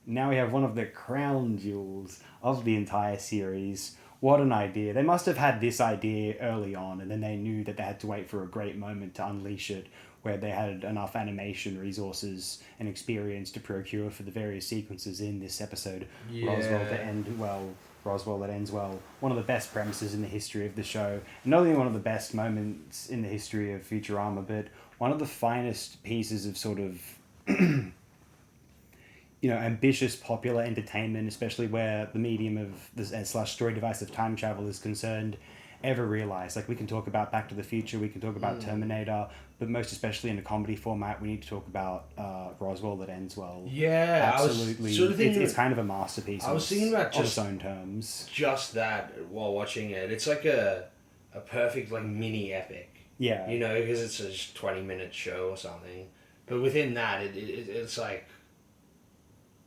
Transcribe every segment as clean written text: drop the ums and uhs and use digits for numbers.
now we have one of the crown jewels of the entire series. What an idea. They must have had this idea early on, and then they knew that they had to wait for a great moment to unleash it, where they had enough animation resources and experience to procure for the various sequences in this episode. Yeah. Roswell that ends well. One of the best premises in the history of the show. Not only one of the best moments in the history of Futurama, but one of the finest pieces of sort of ambitious popular entertainment, especially where the medium of the slash story device of time travel is concerned, ever realized. Like, we can talk about Back to the Future, we can talk about Terminator, but most especially in a comedy format, we need to talk about Roswell that ends well. Yeah, absolutely. It's kind of a masterpiece. I was thinking about just on its own terms. Just that while watching it, it's like a perfect like mini epic. Yeah, because it's a 20-minute show or something, but within that, it's like.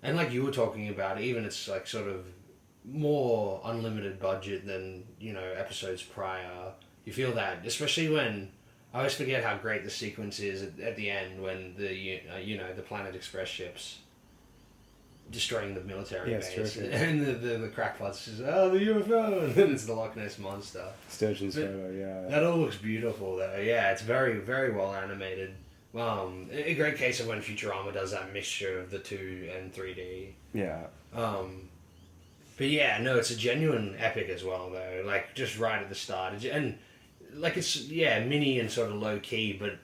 And like you were talking about, even it's like sort of more unlimited budget than, episodes prior. You feel that, especially when, I always forget how great the sequence is at the end when the Planet Express ships destroying the military base. Terrific. And the crackpot says, the UFO, and then it's the Loch Ness Monster. Sturgeon's photo, yeah. That all looks beautiful though. Yeah, it's very, very well animated. A great case of when Futurama does that mixture of the 2 and 3D. Yeah. But yeah, no, it's a genuine epic as well, though. Like, just right at the start. And, like, it's, mini and sort of low-key, but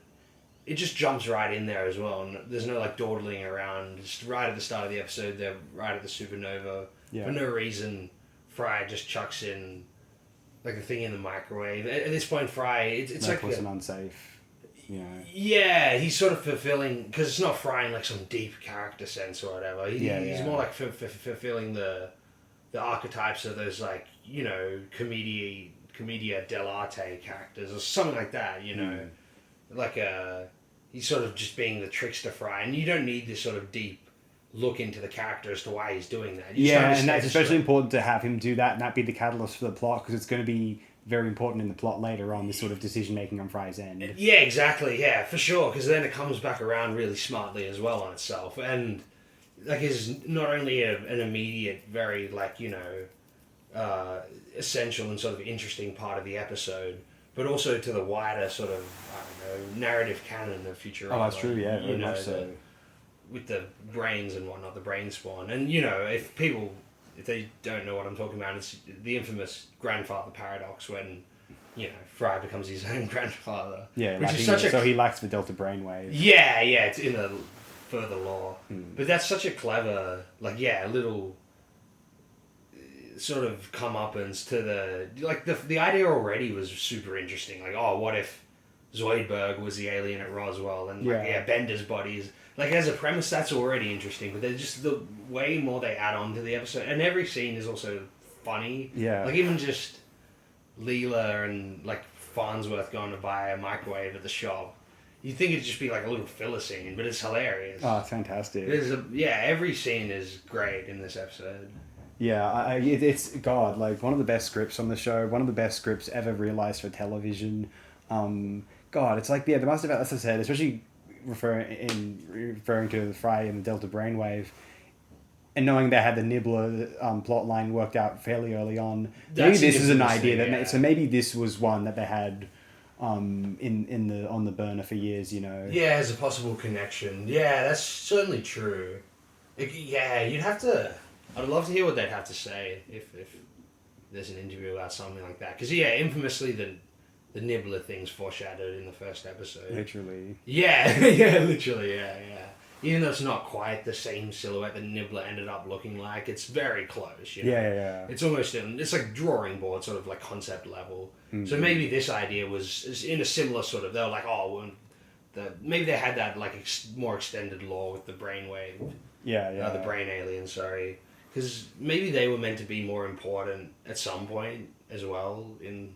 it just jumps right in there as well. And there's no, like, dawdling around. Just right at the start of the episode, they're right at the supernova. Yeah. For no reason, Fry just chucks in, like, a thing in the microwave. At this point, Fry, it's like... Reckless and unsafe. Yeah, he's sort of fulfilling, because it's not Fry in like some deep character sense or whatever. He's more like fulfilling the archetypes of those like commedia dell'arte characters or something like that. Like he's sort of just being the trickster Fry, and you don't need this sort of deep look into the character as to why he's doing that. And that's especially important to have him do that and that be the catalyst for the plot, because it's going to be very important in the plot later on, this sort of decision-making on Fry's end. Yeah, exactly, yeah, for sure, because then it comes back around really smartly as well on itself, and, like, is not only an immediate, very, like, essential and sort of interesting part of the episode, but also to the wider sort of, I don't know, narrative canon of Futurama. Oh, that's true, yeah, very much so. With the brains and whatnot, the brain spawn, and, if they don't know what I'm talking about, it's the infamous grandfather paradox when, Fry becomes his own grandfather. Yeah, which is so he lacks the delta brainwave. Yeah, it's in the further lore. But that's such a clever, little sort of comeuppance to the idea already was super interesting. Like, what if Zoidberg was the alien at Roswell and Bender's body is... Like, as a premise, that's already interesting, but there's just the way more they add on to the episode. And every scene is also funny. Yeah. Like, even just Leela and, like, Farnsworth going to buy a microwave at the shop. You'd think it'd just be, like, a little filler scene, but it's hilarious. Oh, it's fantastic. Every scene is great in this episode. Yeah, it's, God, like, one of the best scripts on the show, one of the best scripts ever realised for television. God, it's like, they must have, as I said, especially... referring to Fry and the Delta Brainwave, and knowing they had the Nibbler plot line worked out fairly early on. Maybe this is an idea so maybe this was one that they had on the burner for years. Yeah, as a possible connection. Yeah, that's certainly true. You'd have to. I'd love to hear what they'd have to say if there's an interview about something like that. Because infamously the Nibbler thing's foreshadowed in the first episode. Literally. Yeah, literally, yeah. Even though it's not quite the same silhouette that Nibbler ended up looking like, it's very close, Yeah. It's almost it's like drawing board, sort of like concept level. Mm-hmm. So maybe this idea is in a similar sort of, they were like, maybe they had that like more extended lore with the brainwave. Yeah. The brain alien, sorry. Because maybe they were meant to be more important at some point as well in...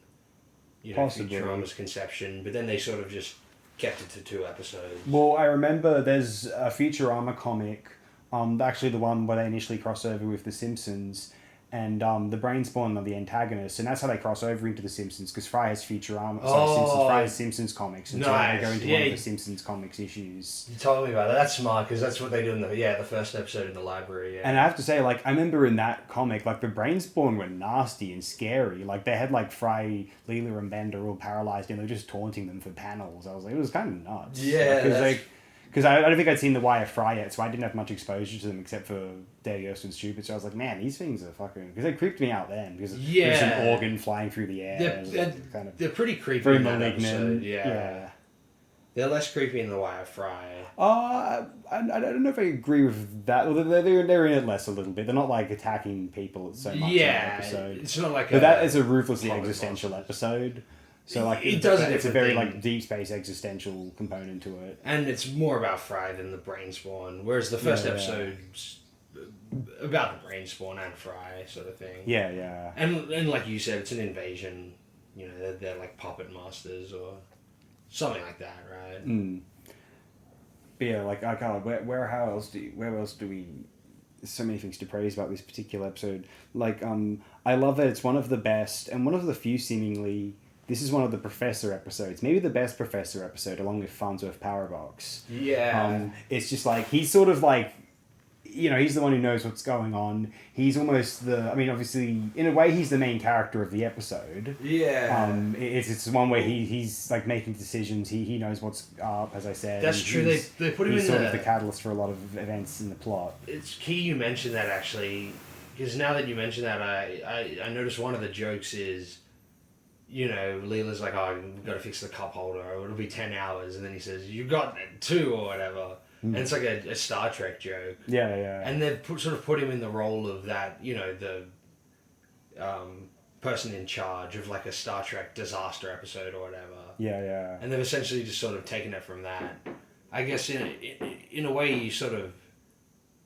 possibly Futurama's conception, but then they sort of just kept it to 2 episodes. Well, I remember there's a Futurama comic, actually the one where they initially crossed over with The Simpsons, and the brain spawn are the antagonists, and that's how they cross over into the Simpsons, because Fry has Futurama, Fry has Simpsons comics, and so they go into one of the Simpsons comics issues. You told me about that. That's smart, because that's what they do in the first episode in the library. Yeah. And I have to say, like, I remember in that comic, like, the brain spawn were nasty and scary. Like, they had, like, Fry, Leela, and Bender all paralyzed, and they were just taunting them for panels. I was like, it was kind of nuts. Yeah, because I don't think I'd seen The Wire Fry yet, so I didn't have much exposure to them except for Daddy Earth and Stupid. So I was like, man, these things are fucking... Because they creeped me out then. Because there's an organ flying through the air. They're pretty creepy very in that malignant. episode. Yeah. They're less creepy in The Wire Fry. I don't know if I agree with that. Well, they're in it less a little bit. They're not, like, attacking people so much in that episode. It's not like that is a ruthlessly existential episode. So, like, it's a very, like, deep space existential component to it. And it's more about Fry than the brain spawn, whereas the first episode's about the brain spawn and Fry sort of thing. Yeah. And like you said, it's an invasion. You know, they're like puppet masters or something like that, right? Mm. But yeah, like, I can't, where else do we... There's so many things to praise about this particular episode. Like, I love that it's one of the best, and one of the few seemingly... This is one of the Professor episodes. Maybe the best Professor episode, along with Farnsworth Parabox. Yeah. It's just like, he's sort of like, you know, he's the one who knows what's going on. He's almost obviously, in a way, he's the main character of the episode. Yeah. It's one where he's like making decisions. He knows what's up, as I said. That's true. They put him in sort of the catalyst for a lot of events in the plot. It's key you mentioned that, actually, because now that you mention that, I noticed one of the jokes is, you know, Leela's like, oh, we've got to fix the cup holder, or it'll be 10 hours. And then he says, you got 2 or whatever. And it's like a Star Trek joke. Yeah. And they've sort of put him in the role of that, you know, the person in charge of like a Star Trek disaster episode or whatever. Yeah. And they've essentially just sort of taken it from that. I guess in a way you sort of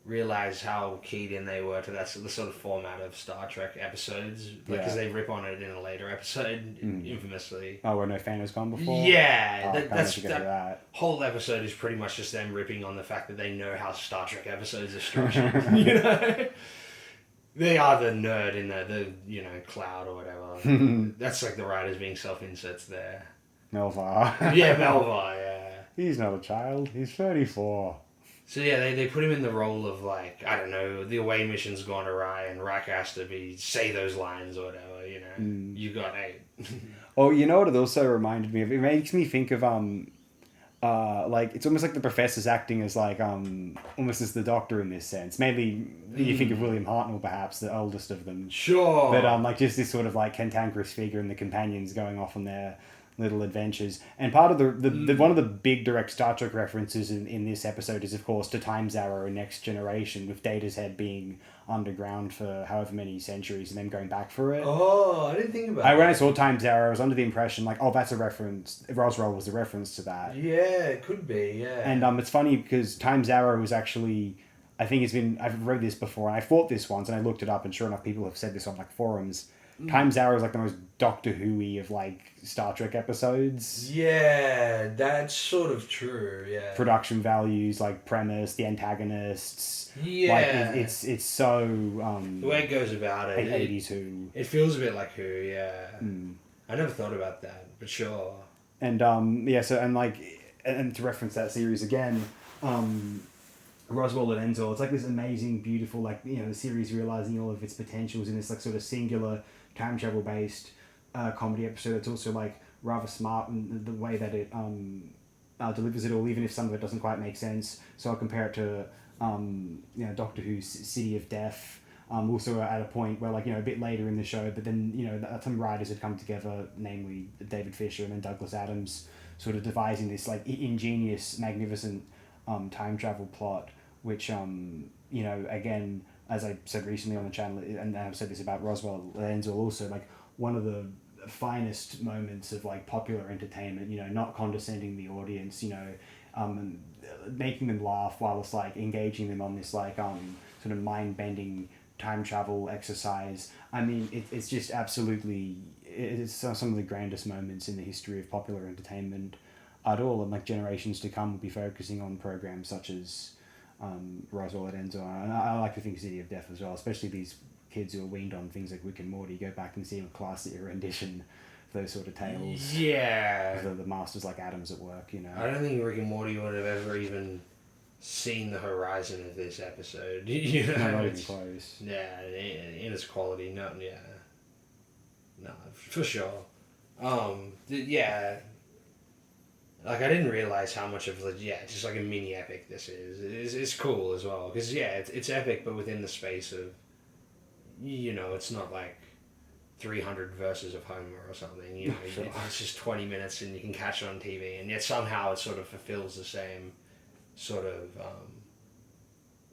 realize how keyed in they were to the sort of format of Star Trek episodes, because they rip on it in a later episode, infamously. Oh, where no fan has gone before? Yeah, that that whole episode is pretty much just them ripping on the fact that they know how Star Trek episodes are structured. You know, they are the nerd in the you know, cloud or whatever. That's like the writers being self-inserts there. Melvar. Yeah, Melvar. Yeah. He's not a child. He's 34. So yeah, they put him in the role of, like, I don't know, the away mission's gone awry and Riker has to say those lines or whatever, you know. You got 8. Oh, you know what it also reminded me of? It makes me think of, like, it's almost like the Professor's acting as, like, almost as the Doctor in this sense. Maybe you think of William Hartnell, perhaps, the oldest of them. Sure. But, like, just this sort of, like, cantankerous figure and the companions going off on their little adventures. And part of the one of the big direct Star Trek references in this episode is, of course, to Time's Arrow and Next Generation, with Data's head being underground for however many centuries and then going back for it. Oh, I didn't think about that. When I saw Time's Arrow, I was under the impression, like, oh, that's a reference. Roswell was a reference to that. Yeah, it could be, yeah. And it's funny because Time's Arrow was actually... I've read this before, and I thought this once, and I looked it up, and sure enough, people have said this on, like, forums. Time's Arrow is like the most Doctor Who-y of, like, Star Trek episodes. Yeah, that's sort of true, yeah. Production values, like, premise, the antagonists. Yeah. Like, it's so... the way it goes about it. 82. It feels a bit like Who, yeah. I never thought about that, but sure. And, and to reference that series again, Roswell and Enzor, it's like this amazing, beautiful, like, you know, the series realizing all of its potentials in this, like, sort of singular time travel based comedy episode. It's also, like, rather smart in the way that it delivers it all, even if some of it doesn't quite make sense. So I'll compare it to you know, Doctor Who's City of Death. Also at a point where, like, you know, a bit later in the show, but then, you know, some writers had come together, namely David Fisher and then Douglas Adams, sort of devising this, like, ingenious, magnificent time travel plot, which, you know, again, as I said recently on the channel, and I've said this about Roswell Lenzel also, like, one of the finest moments of, like, popular entertainment, you know, not condescending the audience, you know, and making them laugh while it's, like, engaging them on this, like, sort of mind-bending time travel exercise. I mean, it's just absolutely, it's some of the grandest moments in the history of popular entertainment at all, and, like, generations to come will be focusing on programs such as Roswell it ends on. And I like to think City of Death as well, especially these kids who are weaned on things like Rick and Morty. Go back and see a classier rendition of those sort of tales. Yeah. The masters like Adams at work, you know. I don't think Rick and Morty would have ever even seen the horizon of this episode. You know, No, not even close. Yeah, in its quality, no, yeah, no, for sure. Yeah, like I didn't realize how much of just like a mini epic this is. It's cool as well because it's epic, but within the space of, it's not like 300 verses of Homer or something. You know, Sure. it's just 20 minutes and you can catch it on TV, and yet somehow it sort of fulfills the same sort of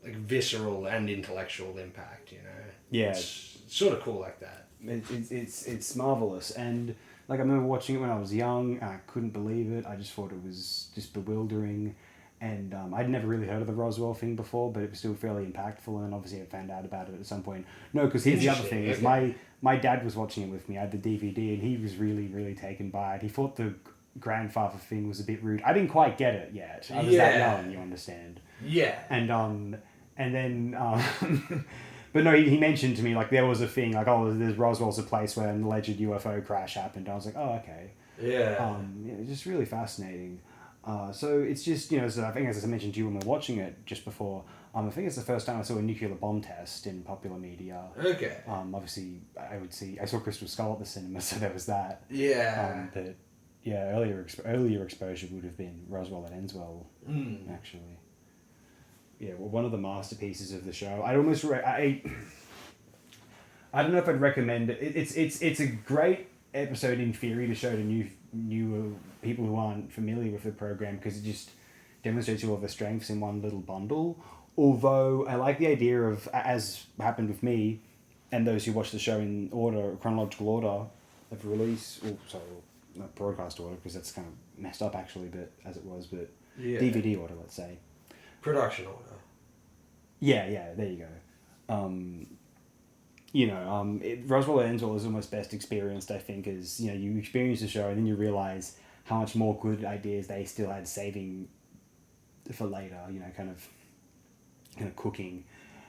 like visceral and intellectual impact. You know, Yeah, it's sort of cool like that. It's marvelous, and like I remember watching it when I was young, and I couldn't believe it. I just thought it was just bewildering, and I'd never really heard of the Roswell thing before, but it was still fairly impactful. And obviously, I found out about it at some point. No, because here's the other thing: is my dad was watching it with me. I had the DVD, and he was really really taken by it. He thought the grandfather thing was a bit rude. I didn't quite get it yet. I was that young, you understand. Yeah. And then but no, he mentioned to me like there was a thing like, oh, there's Roswell's a place where an alleged UFO crash happened. I was like, oh, okay. Yeah. It's just really fascinating. So it's just, so I think as I mentioned to you when we were watching it just before, I think it's the first time I saw a nuclear bomb test in popular media. Okay. Obviously I saw Crystal Skull at the cinema, so there was that. Yeah. But yeah, earlier exposure would have been Roswell at Enswell, actually. Yeah, well, one of the masterpieces of the show. I'd almost I don't know if I'd recommend it. It's a great episode in theory to show to new people who aren't familiar with the program, because it just demonstrates all of the strengths in one little bundle. Although I like the idea of, as happened with me and those who watch the show in chronological order of release, not broadcast order because that's kind of messed up actually, but DVD order, let's say. Production order. Yeah, there you go. Roswell and Enswell is almost best experienced, I think, as, you experience the show and then you realise how much more good ideas they still had saving for later, kind of cooking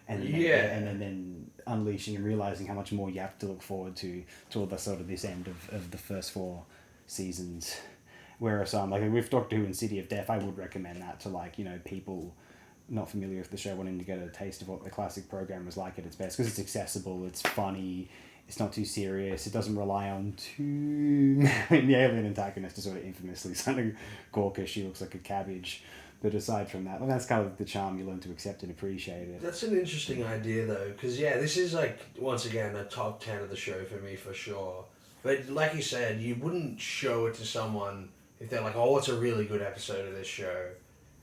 and then unleashing and realising how much more you have to look forward to all the sort of this end of the first 4 seasons. Whereas like with Doctor Who and City of Death, I would recommend that to people not familiar with the show wanting to get a taste of what the classic program was like at its best, because it's accessible, it's funny, it's not too serious, it doesn't rely on the alien antagonist is sort of infamously something gawkish, she looks like a cabbage, but aside from that, that's kind of the charm you learn to accept and appreciate it. That's an interesting idea though, because this is like, once again, a top 10 of the show for me for sure, but like you said, you wouldn't show it to someone if they're like, oh, it's a really good episode of this show.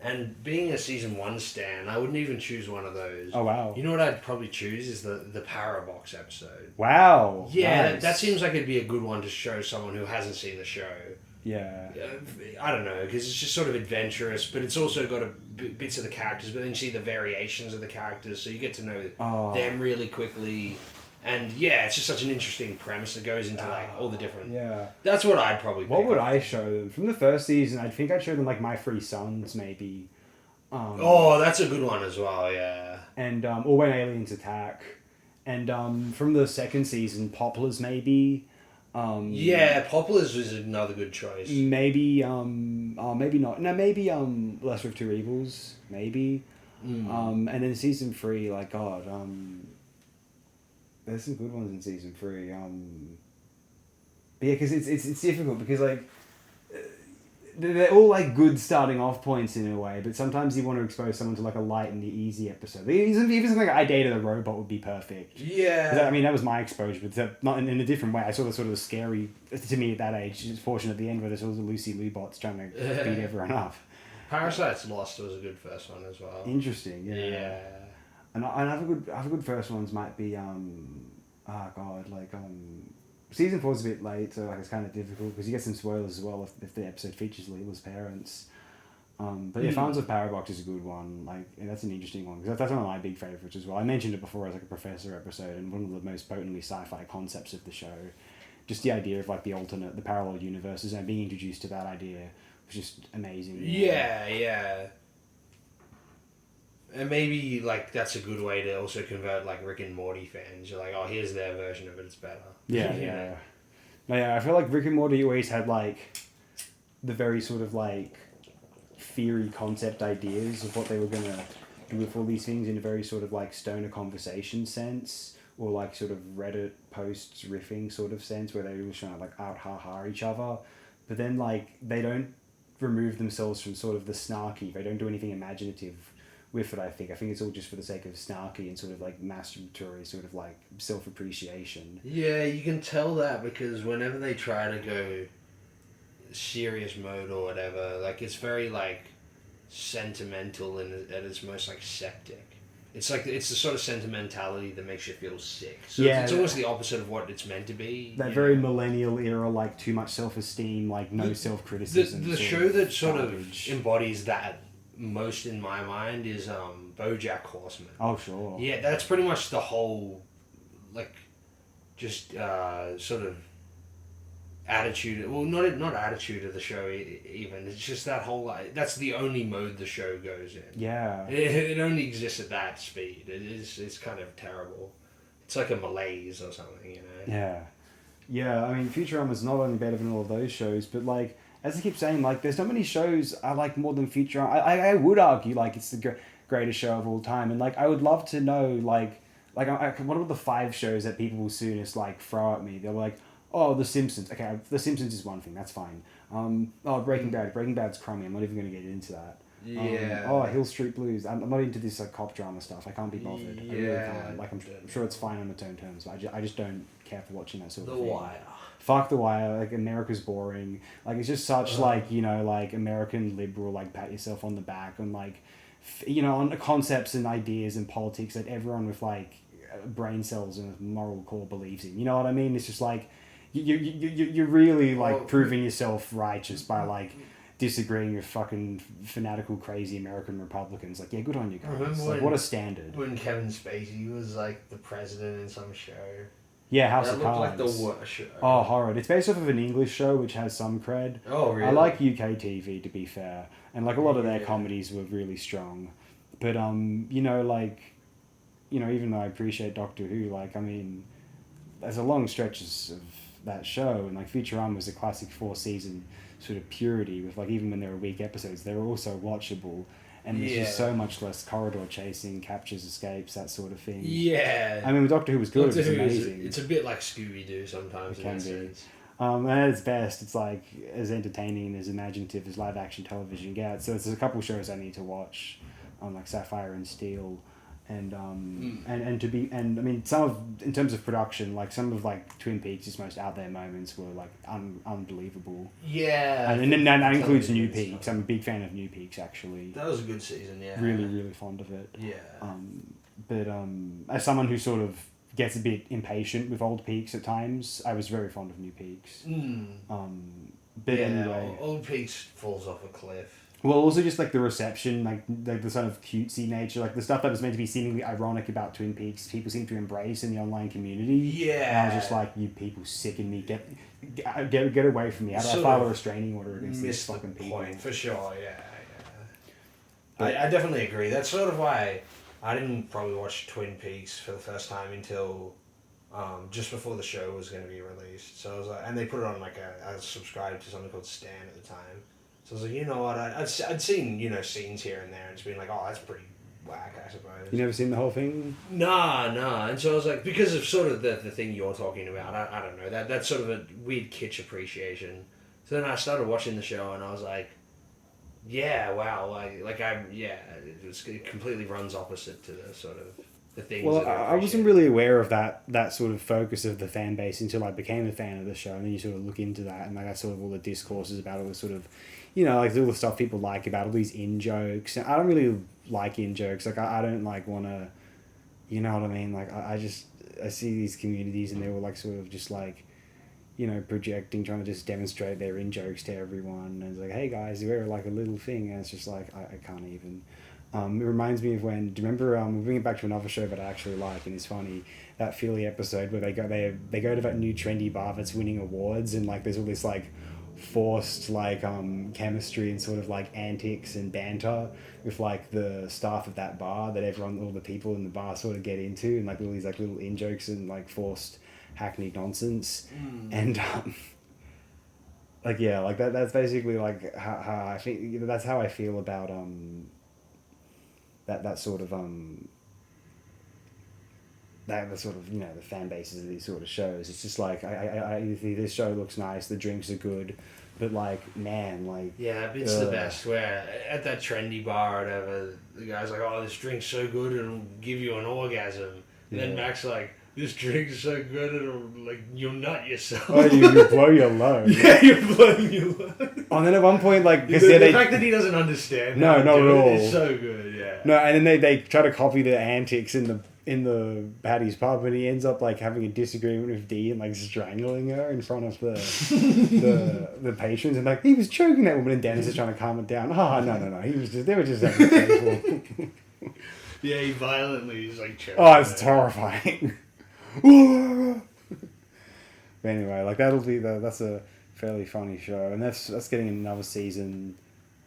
And being a season 1 stan, I wouldn't even choose one of those. Oh, wow. You know what I'd probably choose is the Parabox episode. Wow. Yeah, nice. that seems like it'd be a good one to show someone who hasn't seen the show. Yeah. I don't know, because it's just sort of adventurous, but it's also got bits of the characters, but then you see the variations of the characters, so you get to know them really quickly. And it's just such an interesting premise that goes into like all the different. Yeah. That's what I'd probably. What would I show them from the first season? I think I'd show them like My Three Sons, maybe. That's a good one as well. Yeah. And or When Aliens Attack, and from the second season, Poplars maybe. Poplars was another good choice. Maybe maybe not. No, maybe Lesser of Two Evils, maybe. And then season 3, like God, there's some good ones in season 3. But yeah, because it's difficult because like they're all like good starting off points in a way, but sometimes you want to expose someone to like a light and the easy episode. Even something like I Dated a Robot would be perfect. Yeah. That was my exposure, but not in a different way. I saw the sort of scary to me at that age portion at the end where there's all the Lucy Lubots trying to beat everyone up. Parasite's Lost was a good first one as well. Interesting. Yeah. And other good first ones might be season 4 is a bit late, so like it's kind of difficult because you get some spoilers as well if the episode features Leela's parents. But Fans of Parabox is a good one. That's an interesting one because that's one of my big favorites as well. I mentioned it before as like a Professor episode, and one of the most potently sci-fi concepts of the show. Just the idea of like the parallel universes and being introduced to that idea was just amazing. Yeah. And maybe, like, that's a good way to also convert, like, Rick and Morty fans. You're like, oh, here's their version of it, it's better. Yeah, yeah. No, yeah, I feel like Rick and Morty always had, like, the very sort of, like, theory concept ideas of what they were going to do with all these things in a very sort of, like, stoner conversation sense, or, like, sort of Reddit posts riffing sort of sense, where they were trying to, like, out-ha-ha each other. But then, like, they don't remove themselves from sort of the snarky. They don't do anything imaginative with it, I think. I think it's all just for the sake of snarky and sort of like masturbatory sort of like self-appreciation. Yeah, you can tell that because whenever they try to go serious mode or whatever, like it's very like sentimental and at its most like septic. It's like it's the sort of sentimentality that makes you feel sick. So yeah, it's almost the opposite of what it's meant to be. That very millennial era, like too much self-esteem, like no self-criticism. The show that sort of embodies that most in my mind is BoJack Horseman. Oh sure. Yeah, that's pretty much the whole, like, just sort of attitude. Well, not attitude of the show even. It's just that whole like that's the only mode the show goes in. Yeah. It only exists at that speed. It's kind of terrible. It's like a malaise or something, you know. Yeah. Yeah, I mean, Futurama's not only better than all of those shows, but like, as I keep saying, like, there's not many shows I like more than Futurama. I would argue, like, it's the greatest show of all time. And, like, I would love to know, like what are the 5 shows that people will soonest, like, throw at me? They're like, oh, The Simpsons. Okay, The Simpsons is one thing. That's fine. Breaking Bad. Breaking Bad's crummy. I'm not even going to get into that. Yeah. Hill Street Blues. I'm not into this, like, cop drama stuff. I can't be bothered. Yeah. I really can't. Like, I'm sure it's fine on its own terms, but I just don't care for watching that sort of thing. The Wire. Fuck The Wire, like, America's boring. Like, it's just such, like, you know, like, American liberal, like, pat yourself on the back and, like, you know, on concepts and ideas and politics that everyone with, like, brain cells and a moral core believes in. You know what I mean? It's just, like, you're really, like, proving yourself righteous by, like, disagreeing with fucking fanatical, crazy American Republicans. Like, yeah, good on you guys. Like, what a standard. When Kevin Spacey was, like, the president in some show. Yeah, House of That Cards. looked like the worst show. Oh, horrid. It's based off of an English show, which has some cred. Oh, really? I like UK TV, to be fair. And, like, a lot of their comedies were really strong. But, you know, like, you know, even though I appreciate Doctor Who, like, I mean, there's a long stretches of that show. And, like, Futurama was a classic 4-season sort of purity with, like, even when there were weak episodes, they were also watchable. And there's just so much less corridor chasing, captures, escapes, that sort of thing. Yeah. I mean, Doctor Who was good. It was amazing. It's a bit like Scooby-Doo sometimes. It can be. And at its best, it's like as entertaining and as imaginative as live action television gets. So there's a couple shows I need to watch, like Sapphire and Steel, and I mean, some of, in terms of production, like some of like Twin Peaks' most out there moments were like unbelievable. Yeah. And that includes New Peaks. I'm a big fan of New Peaks, actually. That was a good season, yeah. Really, really fond of it. Yeah. But as someone who sort of gets a bit impatient with old Peaks at times, I was very fond of New Peaks. But anyway, Old Peaks falls off a cliff. Well, also just like the reception, like the sort of cutesy nature, like the stuff that was meant to be seemingly ironic about Twin Peaks, people seem to embrace in the online community. Yeah. And I was just like, you people sicken me, get away from me. How do I file a restraining order against these fucking people? Point, for sure, yeah. I definitely agree. That's sort of why I didn't probably watch Twin Peaks for the first time until just before the show was going to be released. So I was like, and they put it on like I was subscribed to something called Stan at the time. So I was like, you know what, I'd seen, you know, scenes here and there and just been like, oh, that's pretty whack, I suppose. You never seen the whole thing? Nah. And so I was like, because of sort of the thing you're talking about, I don't know, that's sort of a weird kitsch appreciation. So then I started watching the show and I was like, yeah, wow, it completely runs opposite to the sort of the things. Well, I wasn't really aware of that sort of focus of the fan base until I became a fan of the show, and then you sort of look into that, and like that's sort of all the discourses about all the sort of, you know, like all the stuff people like about all these in jokes. And I don't really like in jokes. Like I don't like want to, you know what I mean? Like I see these communities and they were like sort of just like, you know, projecting, trying to just demonstrate their in jokes to everyone. And it's like, hey guys, we're like a little thing, and it's just like I can't even. It reminds me of when, do you remember, we'll bring it back to another show that I actually like, and it's funny, that Philly episode where they go to that new trendy bar that's winning awards, and like there's all this like forced like chemistry and sort of like antics and banter with like the staff of that bar that all the people in the bar sort of get into, and like all these like little in jokes and like forced hackneyed nonsense. And like yeah, like that's basically like how I think that's how I feel about that sort of the sort of, you know, the fan bases of these sort of shows. It's just like I this show looks nice, the drinks are good, but like, man, like, yeah, that bit's the best, where at that trendy bar or whatever, the guy's like, oh, this drink's so good it'll give you an orgasm, and then Mac's like, this drink's so good it'll, like, you'll nut yourself. Oh, you blow your load. Yeah, you're blowing your load. And then at one point, like, the fact that he doesn't understand not at all, is so good. Yeah. No, and then they try to copy the antics in the Paddy's pub, and he ends up like having a disagreement with Dee and like strangling her in front of the patrons, and like he was choking that woman, and Dennis is trying to calm it down. Oh no, they were just having playful. Yeah, he violently is like choking. Oh, it's horrifying. Anyway, like that's a fairly funny show, and that's getting another season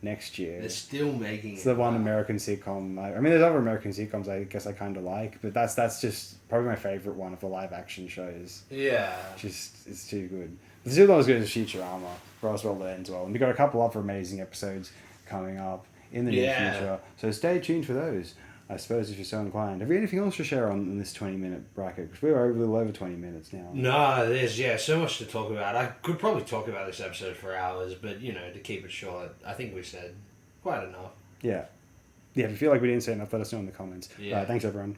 next year. They're still making it's the one American sitcom. I mean, there's other American sitcoms I guess I kind of like, but that's just probably my favorite one of the live action shows. Yeah. Just it's too good. It's still not as good as Futurama. Roswell ends well, and we got a couple other amazing episodes coming up in the near future. So stay tuned for those. I suppose if you're so inclined. Have you anything else to share on this 20-minute bracket? Because we're a little over 20 minutes now. No, there's so much to talk about. I could probably talk about this episode for hours, but you know, to keep it short, I think we said quite enough. Yeah. If you feel like we didn't say enough, let us know in the comments. Yeah. Thanks everyone.